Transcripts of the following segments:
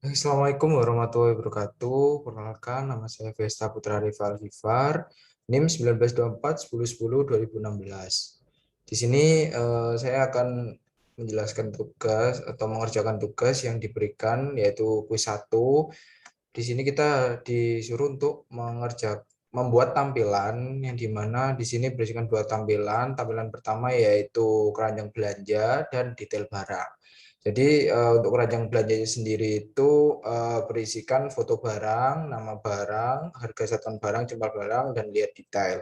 Assalamualaikum warahmatullahi wabarakatuh. Perkenalkan, nama saya Vesta Putra Rival Gifar, NIM 1924-10-10-2016. Di sini saya akan menjelaskan tugas atau mengerjakan tugas yang diberikan yaitu kuis 1. Di sini kita disuruh untuk membuat tampilan yang dimana di sini berisikan dua tampilan. Tampilan pertama yaitu keranjang belanja dan detail barang. Jadi untuk keranjang belanjanya sendiri itu berisikan foto barang, nama barang, harga satuan barang, jumlah barang, dan lihat detail.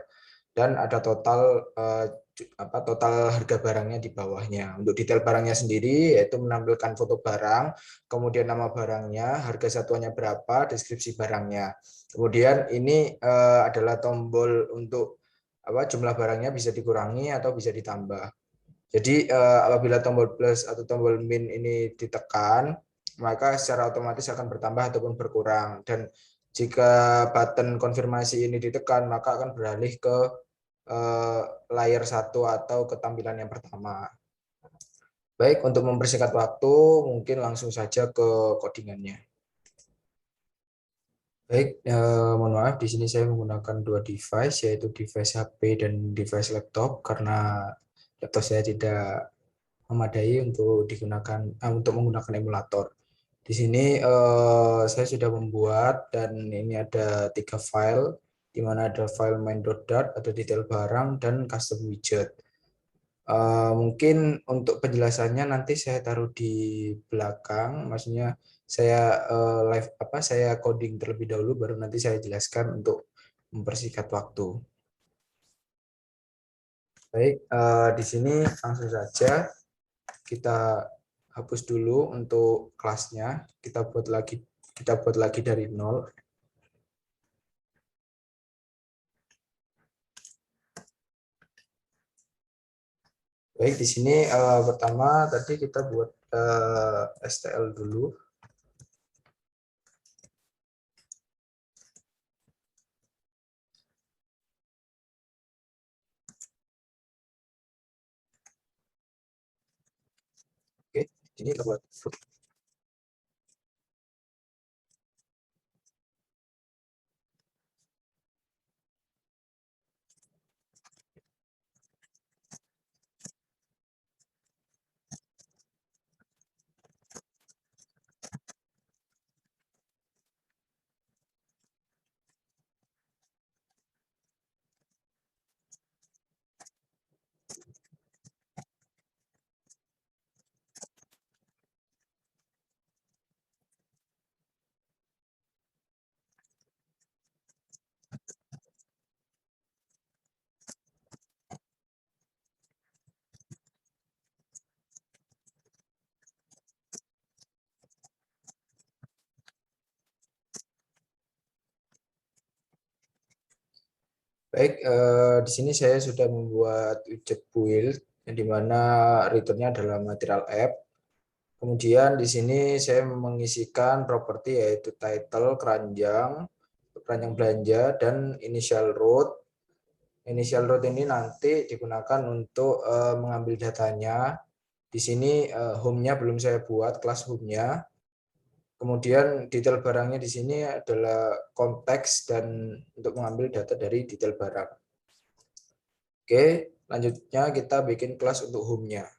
Dan ada total harga barangnya di bawahnya. Untuk detail barangnya sendiri yaitu menampilkan foto barang, kemudian nama barangnya, harga satuannya berapa, deskripsi barangnya. Kemudian ini adalah tombol untuk jumlah barangnya bisa dikurangi atau bisa ditambah. Jadi apabila tombol plus atau tombol min ini ditekan, maka secara otomatis akan bertambah ataupun berkurang. Dan jika button konfirmasi ini ditekan, maka akan beralih ke layar satu atau ke tampilan yang pertama. Baik, untuk mempersingkat waktu, mungkin langsung saja ke codingannya. Baik, mohon maaf, di sini saya menggunakan dua device, yaitu device HP dan device laptop, karena laptop saya tidak memadai untuk menggunakan emulator. Di sini saya sudah membuat dan ini ada 3 file, di mana ada file main.dart, ada detail barang dan custom widget. Mungkin untuk penjelasannya nanti saya taruh di belakang, maksudnya saya saya coding terlebih dahulu baru nanti saya jelaskan untuk mempersingkat waktu. Baik, di sini langsung saja kita hapus dulu untuk kelasnya. Kita buat lagi dari nol. Baik, di sini pertama tadi kita buat STL dulu. Oke, ini kita buat food. Baik, di sini saya sudah membuat widget build yang dimana returnnya adalah material app. Kemudian di sini saya mengisikan properti yaitu title, keranjang, keranjang belanja, dan initial root. Initial root ini nanti digunakan untuk mengambil datanya. Di sini home-nya belum saya buat, kelas home-nya. Kemudian detail barangnya di sini adalah konteks dan untuk mengambil data dari detail barang. Oke, lanjutnya kita bikin kelas untuk home-nya.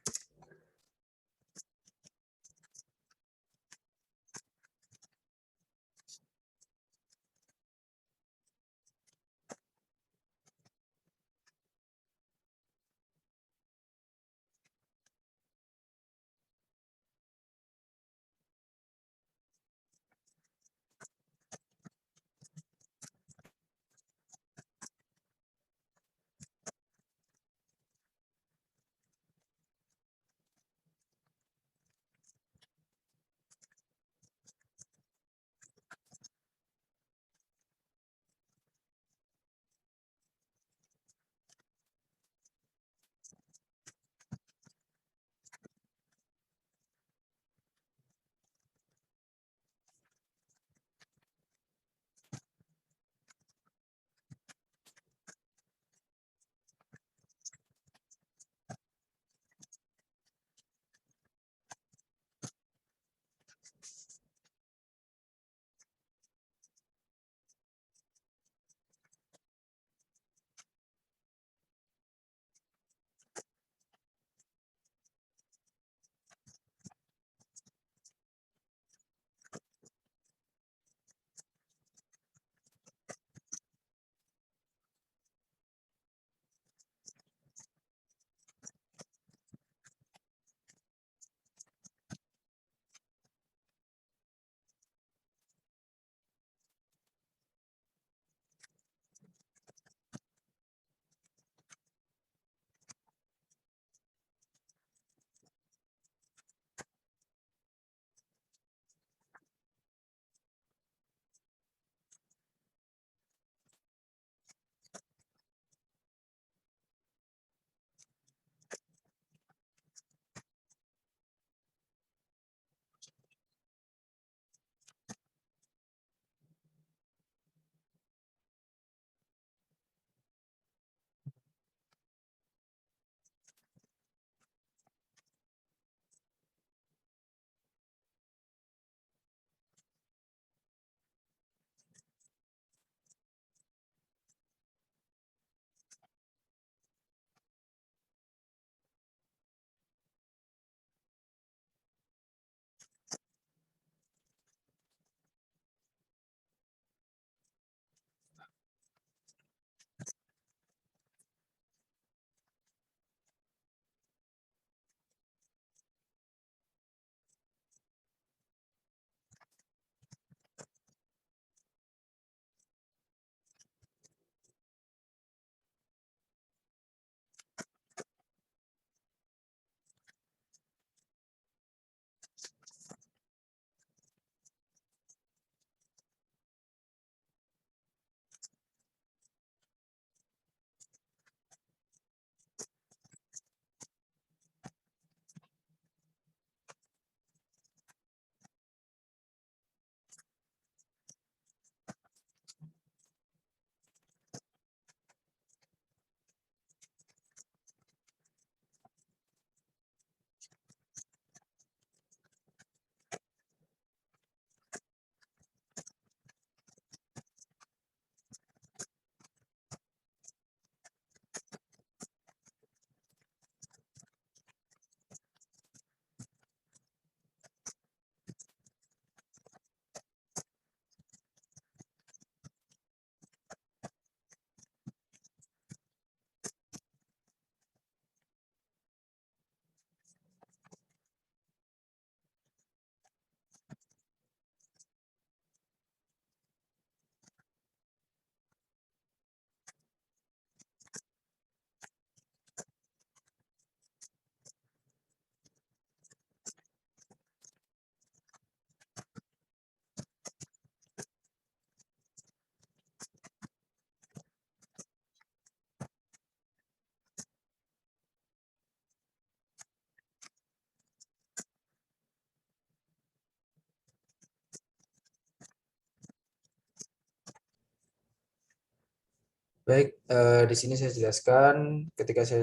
Baik, di sini saya jelaskan ketika saya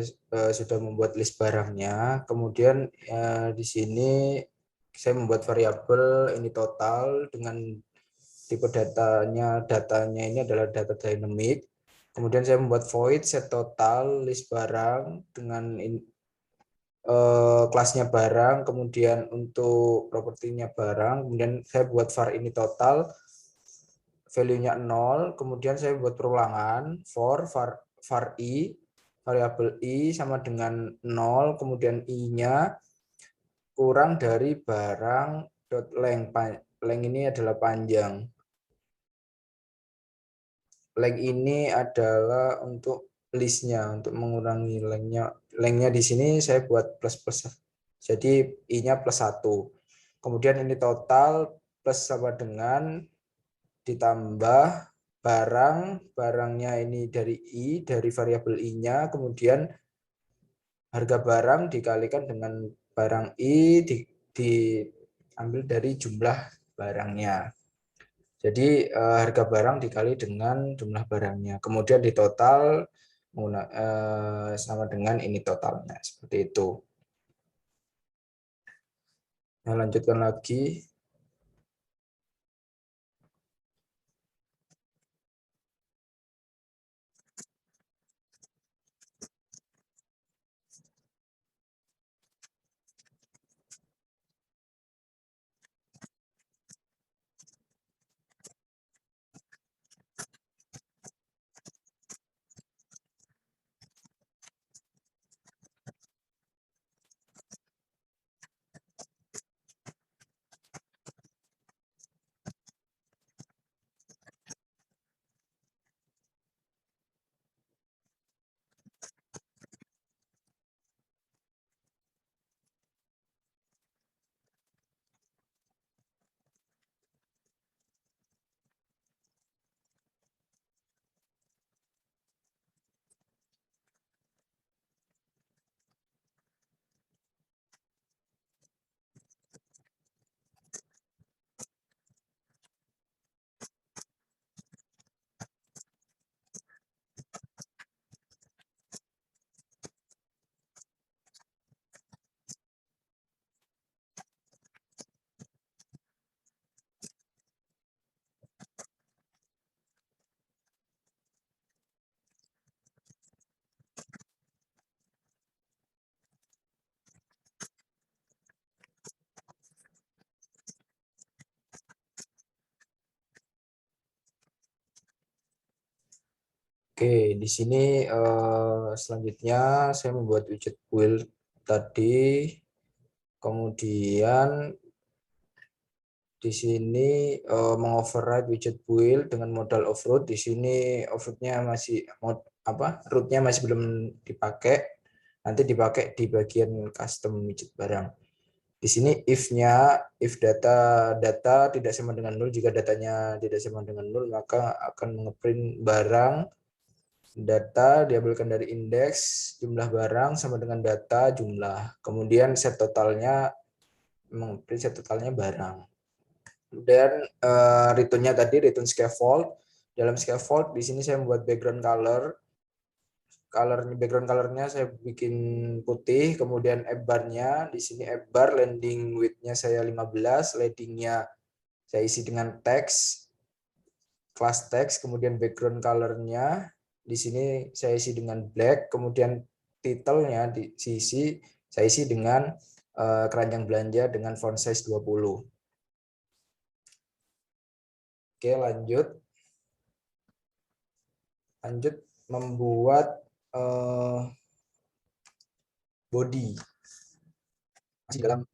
sudah membuat list barangnya, kemudian di sini saya membuat variabel ini total dengan tipe datanya ini adalah data dynamic. Kemudian saya membuat void set total list barang dengan kelasnya barang, kemudian untuk propertinya barang, kemudian saya buat var ini total, value-nya 0, kemudian saya buat perulangan for var i, variabel i sama dengan 0, kemudian i-nya kurang dari barang dot length. Length ini adalah panjang. Length ini adalah untuk listnya, untuk mengurangi lengthnya. Lengthnya di sini saya buat plus plus, jadi i-nya plus 1. Kemudian ini total plus sama dengan ditambah barangnya ini dari i, dari variabel i-nya, kemudian harga barang dikalikan dengan barang i diambil dari jumlah barangnya. Jadi harga barang dikali dengan jumlah barangnya, kemudian di total sama dengan ini totalnya, seperti itu. Nah, lanjutkan lagi. Oke, di sini selanjutnya saya membuat widget build tadi, kemudian di sini mengoverride widget build dengan modal offroad. Di sini offroad-nya masih root-nya masih belum dipakai. Nanti dipakai di bagian custom widget barang. Di sini if-nya, if data tidak sama dengan 0, jika datanya tidak sama dengan 0, maka akan ngeprint barang, data diambilkan dari indeks, jumlah barang sama dengan data jumlah. Kemudian set totalnya, ngeprint set totalnya barang. Dan return-nya tadi, return scaffold. Dalam scaffold, di sini saya membuat background color. Background colornya saya bikin putih, kemudian app bar-nya di sini app bar, landing width-nya saya 15, landing-nya saya isi dengan teks, class text, kemudian background color-nya di sini saya isi dengan black, kemudian title-nya di sisi saya isi dengan keranjang belanja dengan font size 20. Oke, lanjut membuat body masih dalam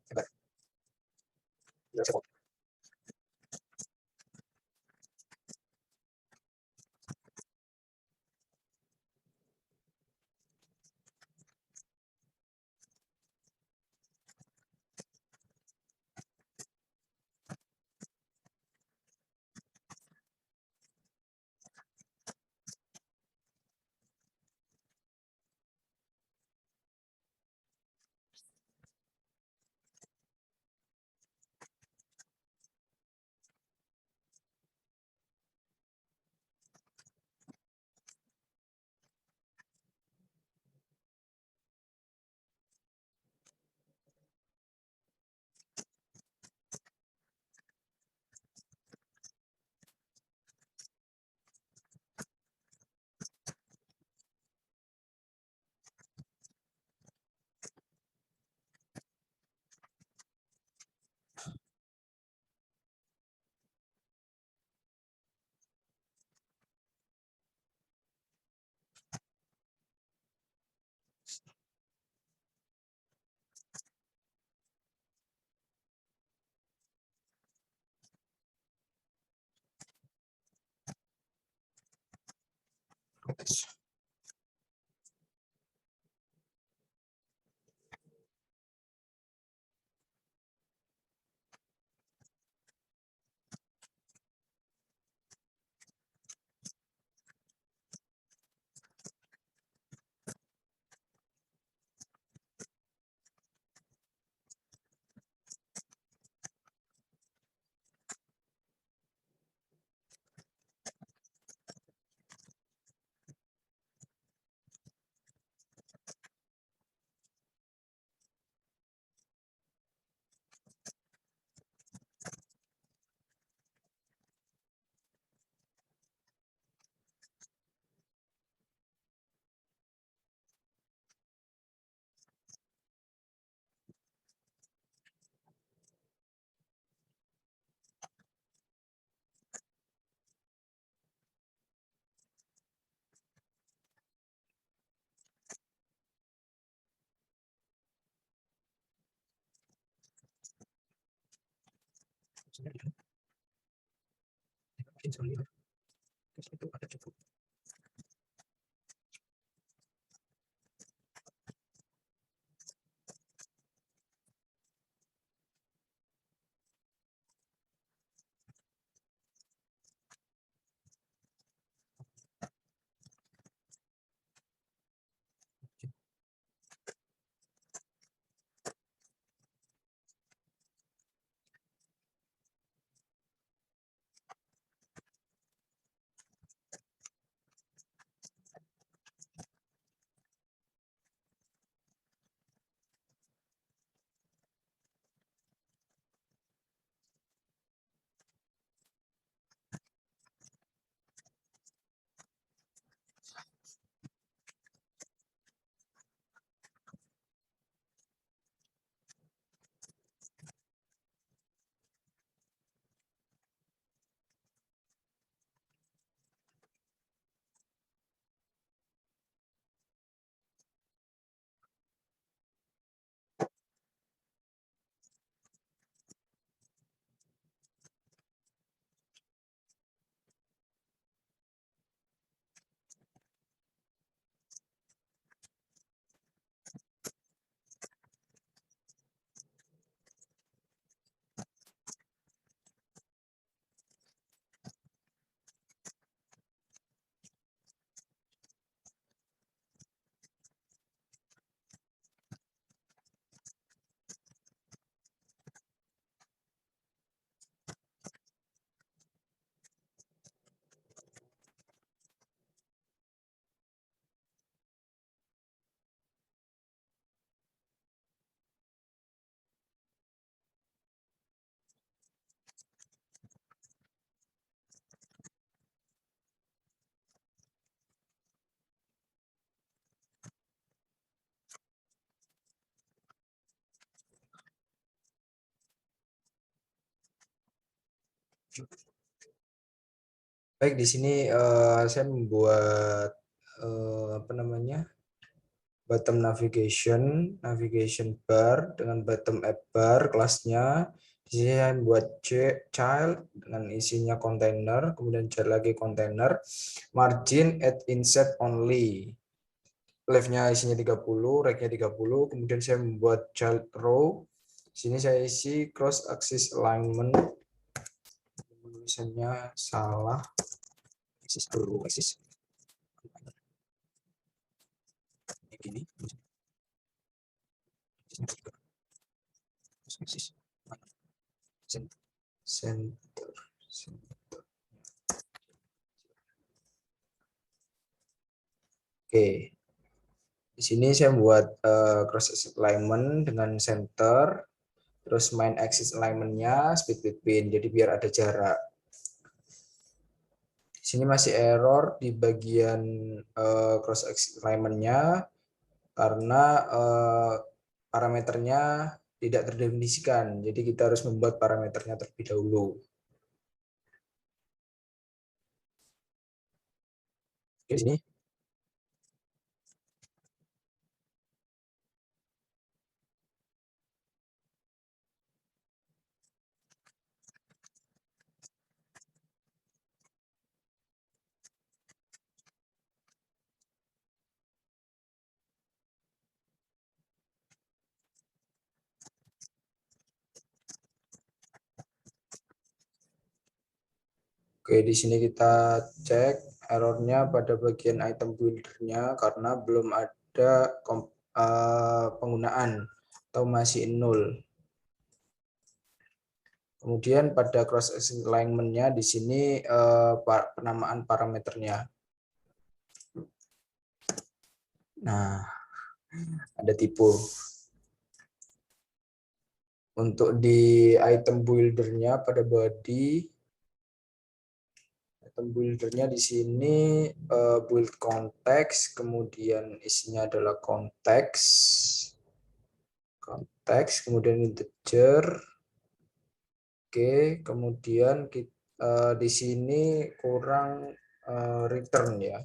Itu ada cukup. Baik, di sini saya membuat apa namanya, bottom navigation bar dengan bottom app bar kelasnya. Di sini saya membuat child dengan isinya container, kemudian child lagi container, margin at inset only. Left-nya isinya 30, right-nya 30, kemudian saya membuat child row. Di sini saya isi cross axis alignment. Tulisannya salah. Axis dulu, axis. Ini axis. Center. Oke. Di sini saya membuat cross axis alignment dengan center, terus main axis alignment-nya split between, jadi biar ada jarak. Di sini masih error di bagian cross axis alignment-nya karena parameternya tidak terdefinisikan. Jadi kita harus membuat parameternya terlebih dahulu. Di sini Oke, di sini kita cek errornya pada bagian item builder-nya karena belum ada penggunaan atau masih nol. Kemudian pada cross alignment-nya di sini penamaan parameternya. Nah, ada tipe. Untuk di item builder-nya pada body, item builder-nya di sini build konteks, kemudian isinya adalah konteks, kemudian integer. Oke, kemudian kita di sini kurang return ya.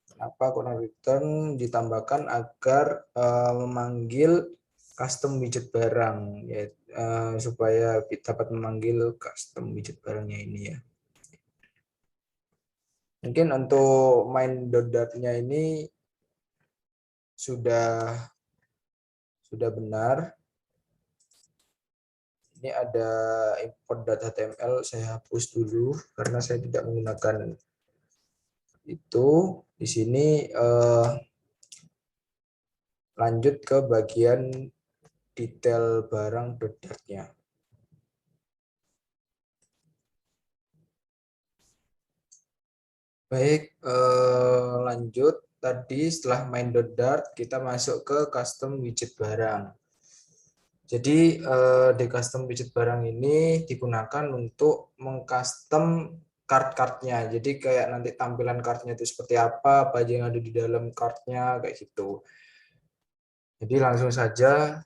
Kenapa kurang return? Ditambahkan agar memanggil custom widget barang ya, supaya dapat memanggil custom widget barangnya ini ya. Mungkin untuk main.nya ini sudah benar. Ini ada import .html, saya hapus dulu karena saya tidak menggunakan itu. Di sini lanjut ke bagian detail barang .dart-nya. Baik, lanjut. Tadi setelah main.dart kita masuk ke custom widget barang. Jadi di custom widget barang ini digunakan untuk mengcustom card-cardnya. Jadi kayak nanti tampilan cardnya itu seperti apa aja yang ada di dalam cardnya kayak gitu. Jadi langsung saja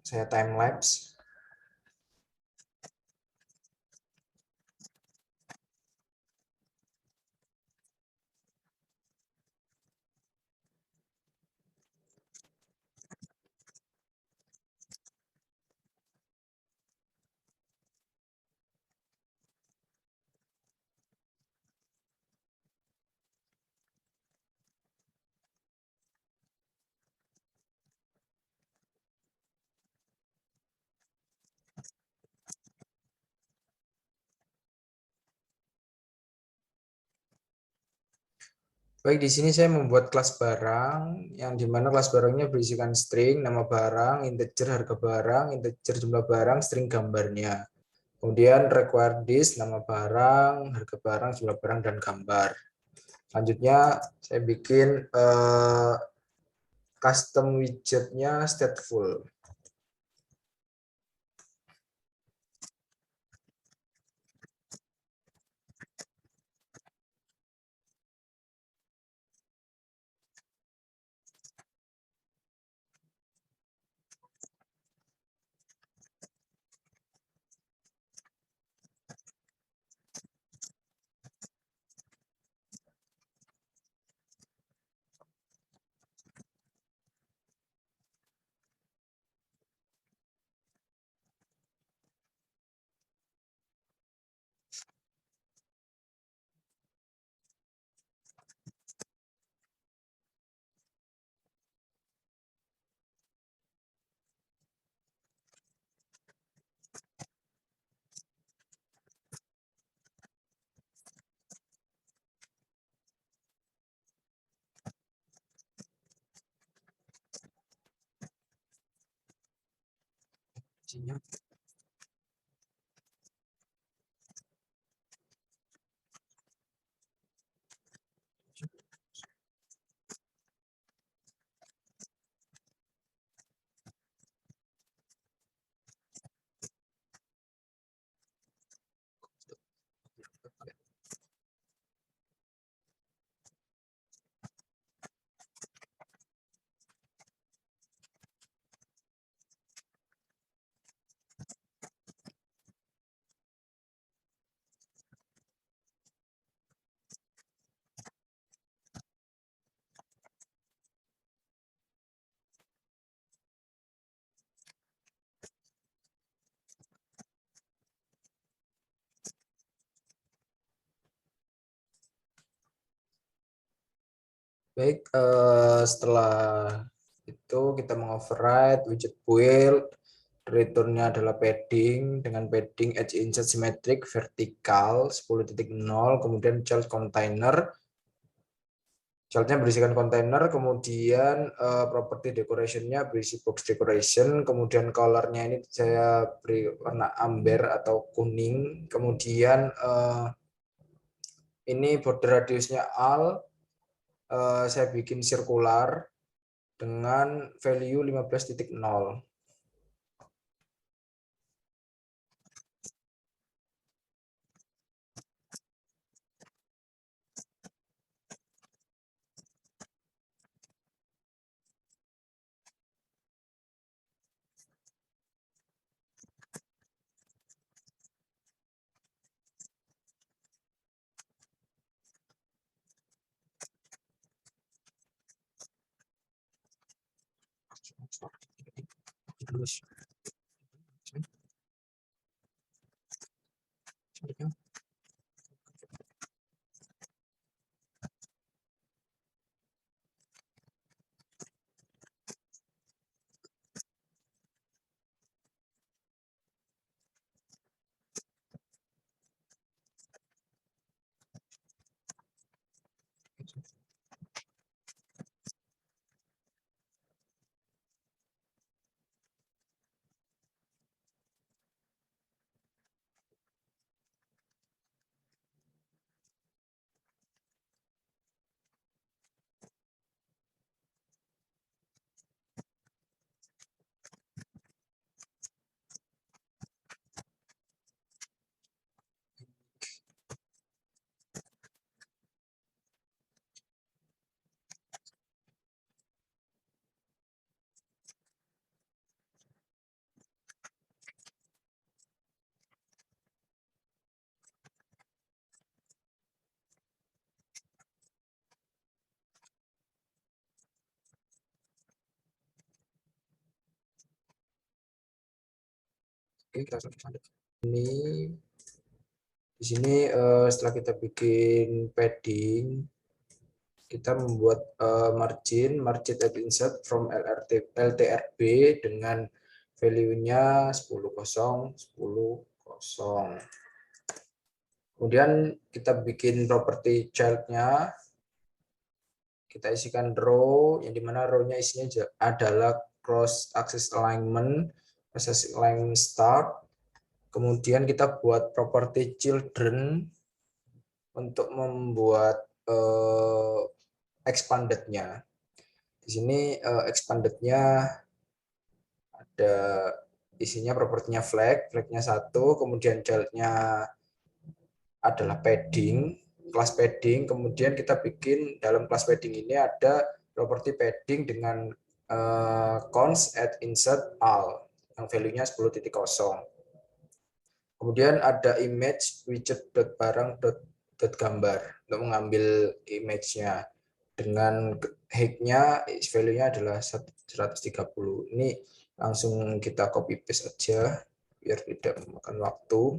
saya time lapse. Baik, di sini saya membuat kelas barang yang dimana kelas barangnya berisikan string, nama barang, integer harga barang, integer jumlah barang, string gambarnya. Kemudian required this, nama barang, harga barang, jumlah barang, dan gambar. Selanjutnya saya bikin custom widgetnya stateful. Baik, setelah itu kita mengoverride widget build returnnya adalah padding dengan padding edge insert symmetric vertikal 10.0, kemudian child container. Childnya berisikan kontainer, kemudian property decorationnya berisi box decoration, kemudian colornya ini saya beri warna amber atau kuning, kemudian ini border radiusnya al, saya bikin sirkular dengan value 15.0. Oke, kita lanjut. Ini di sini setelah kita bikin padding, kita membuat margin at insert from LTRB dengan value-nya 10.0, 10.0. Kemudian kita bikin property child-nya, kita isikan row, yang dimana row-nya isinya adalah cross axis alignment, start. Kemudian kita buat property children untuk membuat expanded-nya. Di sini expanded-nya ada isinya propertinya flagnya 1, kemudian child-nya adalah padding, kelas padding, kemudian kita bikin dalam kelas padding ini ada properti padding dengan cons at insert all yang value-nya 10.0. Kemudian ada image widget.barang.gambar untuk mengambil image-nya dengan height-nya value-nya adalah 130. Ini langsung kita copy paste aja biar tidak memakan waktu.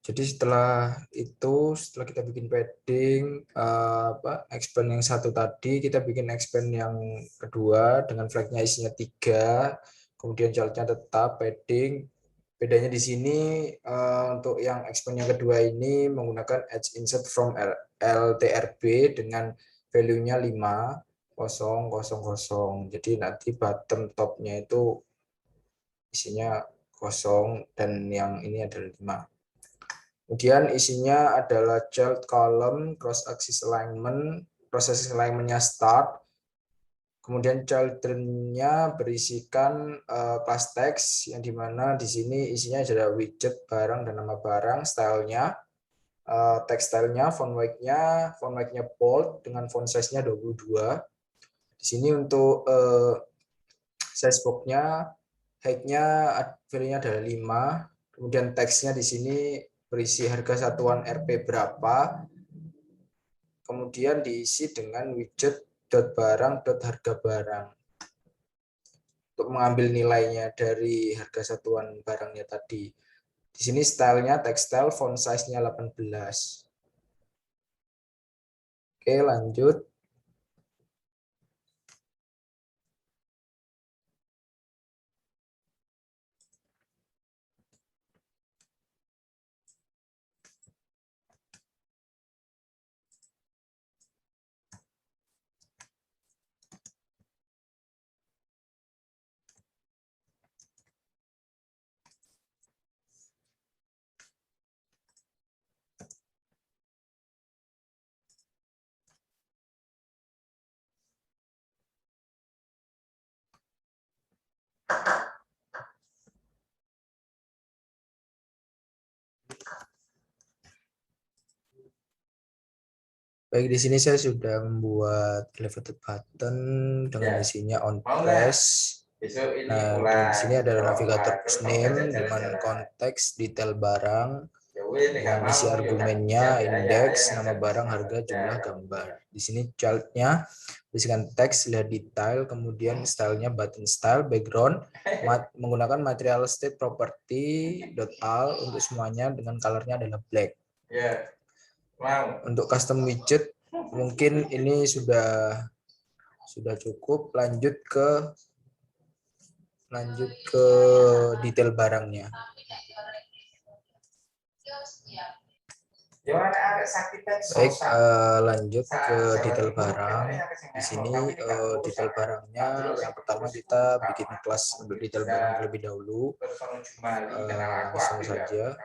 Jadi setelah kita bikin padding, expand yang satu tadi, kita bikin expand yang kedua dengan flagnya isinya 3, kemudian childnya tetap padding. Bedanya di sini untuk yang expand yang kedua ini menggunakan edge insert from LTRB dengan value-nya 5, 0, 0, 0. Jadi nanti bottom top-nya itu isinya 0 dan yang ini adalah 5. Kemudian isinya adalah child column, cross axis alignment, proses alignment-nya start. Kemudian children-nya berisikan class text yang dimana di sini isinya adalah widget barang dan nama barang, stylenya, text style-nya, font weight-nya bold dengan font size-nya 22. Di sini untuk size box-nya, height-nya value-nya adalah 5. Kemudian teksnya di sini berisi harga satuan RP berapa, kemudian diisi dengan widget barang harga barang untuk mengambil nilainya dari harga satuan barangnya tadi. Di sini stylenya tekstil, font size-nya 18. Oke, lanjut. Baik, di sini saya sudah membuat elevated button dengan isinya on press. Nah, di sini ada navigator name dengan konteks detail barang, dengan isi argumennya, indeks, nama barang, harga, jumlah, gambar. Di sini child-nya berisikan teks, lihat detail, kemudian stylenya button style, background, menggunakan material state property .al untuk semuanya dengan colornya adalah black. Untuk custom widget mungkin ini sudah cukup. Lanjut ke detail barangnya. Baik, lanjut ke detail barang. Di sini detail barangnya yang pertama kita bikin kelas untuk detail barang terlebih dahulu. Langsung saja.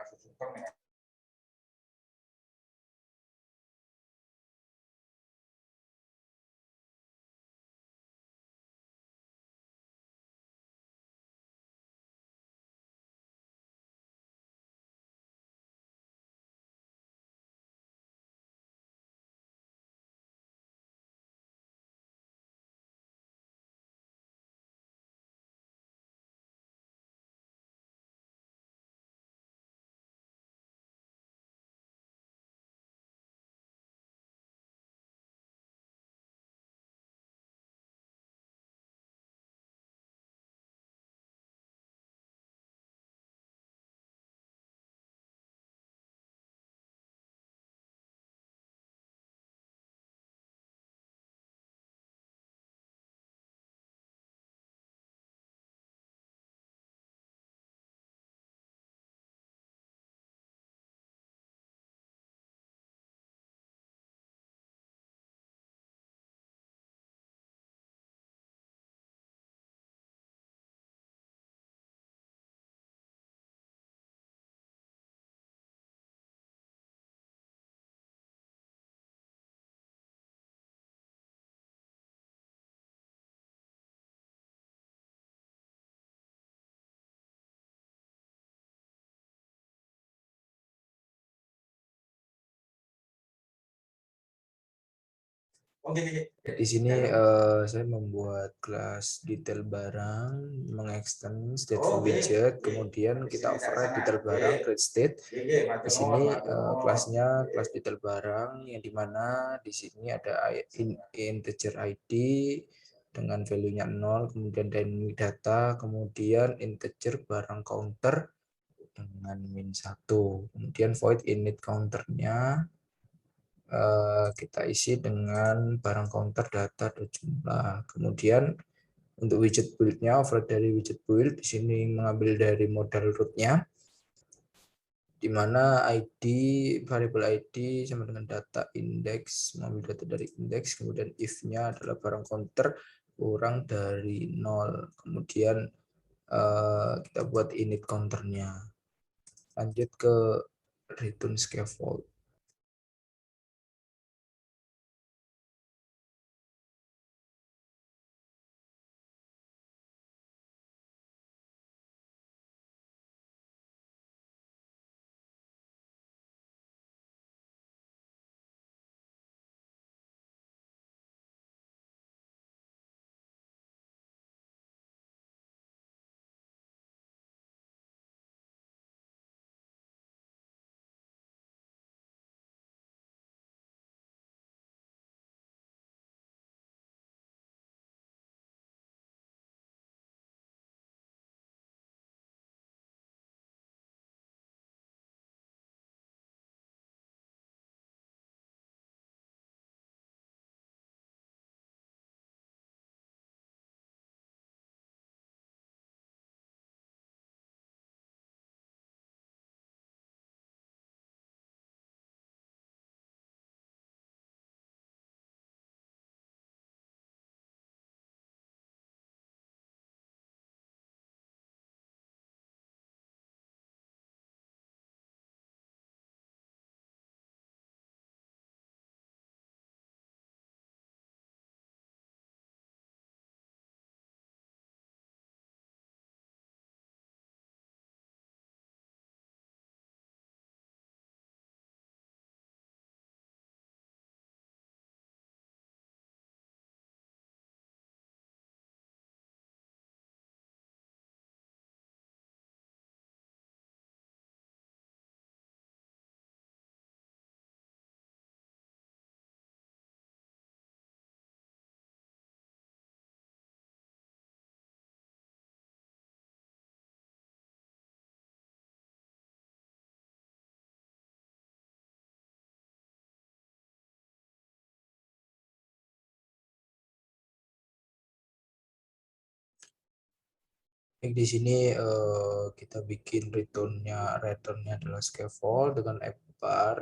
Di sini saya membuat kelas detail barang, mengextend stateful widget, kemudian kita override detail barang create state. Di sini kelasnya kelas detail barang yang dimana di sini ada integer ID dengan value-nya 0, kemudian dynamic data, kemudian integer barang counter dengan -1. Kemudian void init counternya kita isi dengan barang counter data jumlah. Kemudian untuk widget build-nya, override dari widget build di sini mengambil dari modal root-nya, di mana ID, variable ID sama dengan data index, mengambil data dari index, kemudian if-nya adalah barang counter kurang dari 0. Kemudian kita buat init counternya. Lanjut ke return scaffold. Di sini kita bikin returnnya adalah scaffold dengan app bar.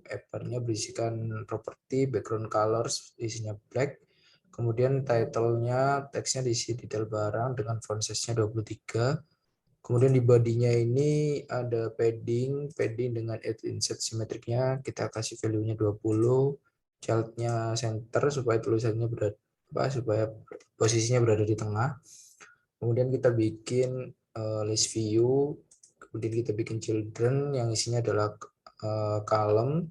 App bar-nya berisikan properti, background colors, isinya black. Kemudian title-nya, teksnya diisi detail barang dengan font size-nya 23. Kemudian di body-nya ini ada padding dengan add insert simetriknya kita kasih value-nya 20. Child-nya center supaya tulisannya berada supaya posisinya berada di tengah. Kemudian kita bikin list view, kemudian kita bikin children yang isinya adalah column,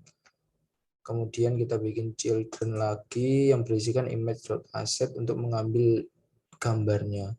kemudian kita bikin children lagi yang berisikan image.asset untuk mengambil gambarnya.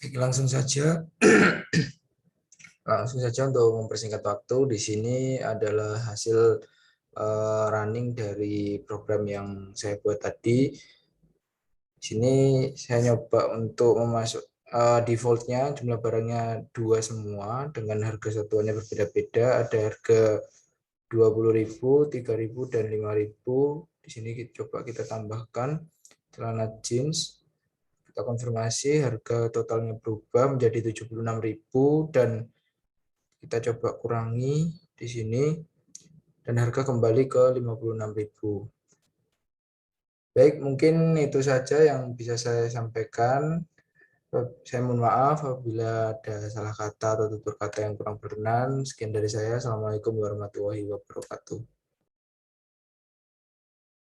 Oke, langsung saja. Langsung saja untuk mempersingkat waktu, di sini adalah hasil running dari program yang saya buat tadi. Di sini saya nyoba untuk memasuk defaultnya jumlah barangnya 2 semua dengan harga satuannya berbeda-beda. Ada harga 20.000, 3.000 dan 5.000. Di sini coba kita tambahkan celana jeans. Kita konfirmasi harga totalnya berubah menjadi 76.000 dan kita coba kurangi di sini dan harga kembali ke 56.000. Baik, mungkin itu saja yang bisa saya sampaikan. Saya mohon maaf apabila ada salah kata atau tutur kata yang kurang berkenan. Sekian dari saya. Assalamualaikum warahmatullahi wabarakatuh.